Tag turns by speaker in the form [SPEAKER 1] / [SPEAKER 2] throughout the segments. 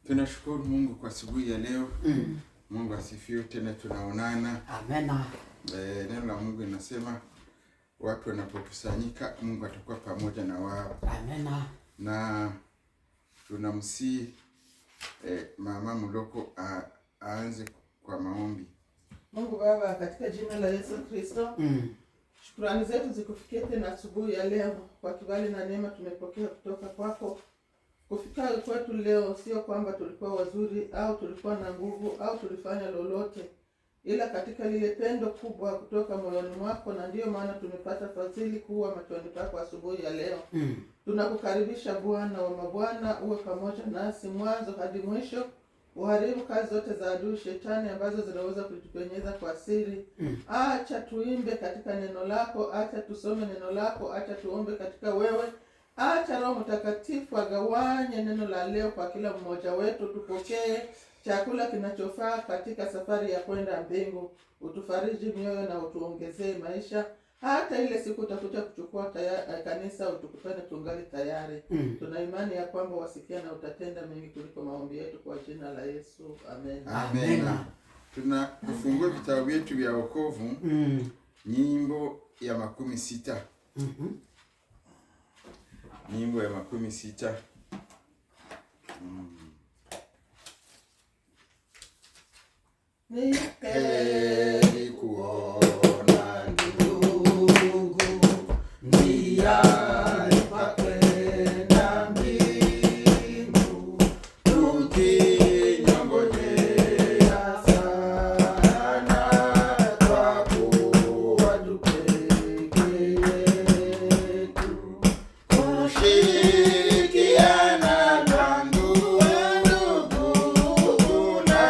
[SPEAKER 1] Tunashukuru Mungu kwa asubuhi ya leo. Mungu asifiwe, tena tunaonana.
[SPEAKER 2] Amena.
[SPEAKER 1] Neno la Mungu linasema watu wanapokusanyika Mungu atakuwa pamoja na wao.
[SPEAKER 2] Amena.
[SPEAKER 1] Na tunamsihi mama Muloko aanze kwa maombi.
[SPEAKER 3] Mungu Baba, katika jina la Yesu Kristo, shukrani zetu zikufikie tena asubuhi ya leo kwa kibali na neema tumepokea kutoka kwako. Kufika kwetu leo sio kwamba tulikuwa wazuri au tulikuwa na nguvu au tulifanya lolote, ila katika lile pendo kubwa kutoka moyoni mwako, na ndiyo maana tumepata fadhili kuwa machoni pako asubuhi ya leo. Tunakukaribisha Bwana wa mabwana, uwe pamoja nasi mwanzo hadi mwisho. Uharibu kazi zote za adui shetani ambazo zinaweza kutupenyeza kwa siri. Acha tuimbe katika neno lako, acha tusome neno lako, acha tuombe katika wewe. Acha Roho Mtakatifu agawanye neno la leo kwa kila mmoja wetu. Tupokee chakula kinachofaa katika safari ya kwenda mbingu. Utufariji mioyo na utuongezee maisha. Hata ile siku utakuja kuchukua kanisa, utukutane tungali tayari. Tuna imani ya kwamba wasikia na utatenda mengi kuliko maombi yetu kwa jina la Yesu. Amen.
[SPEAKER 1] Amen. Tunafungua vitabu vyetu vya wokovu. Nyimbo ya 60. Nyimbo ya 60.
[SPEAKER 3] Ni heri kuona ndugu ndia pakwenda mbingu, tukinyongojea sana kwa kuwa tupeke yetu, kushirikiana kwa ndugu na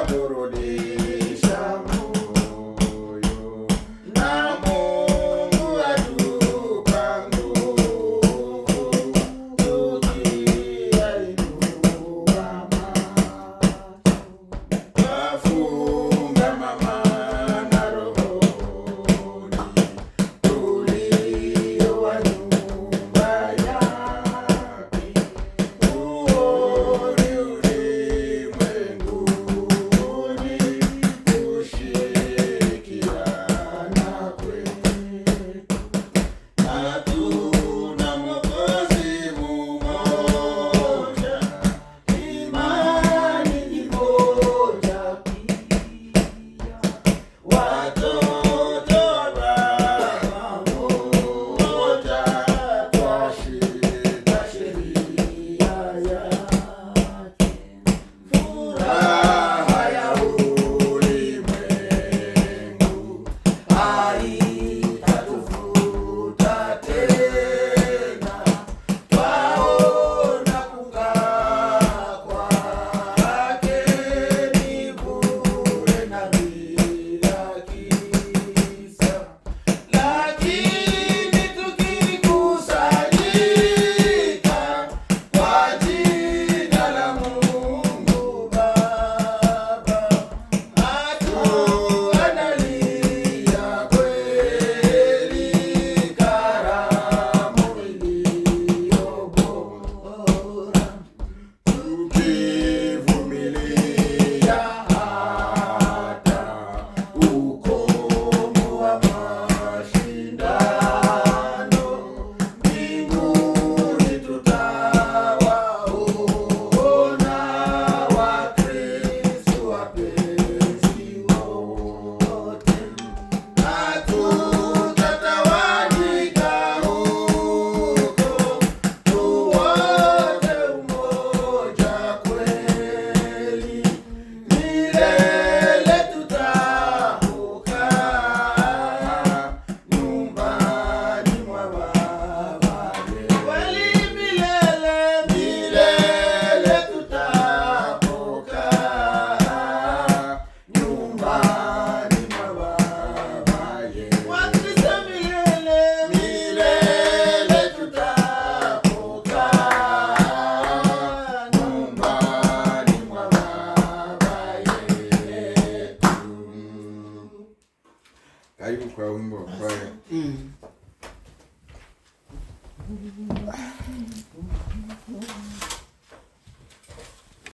[SPEAKER 3] burudisha moyo, na Mungu atupa nguvu, tukiyainua macho, wafunga mama na rohoni, tulio wa nyumba yake,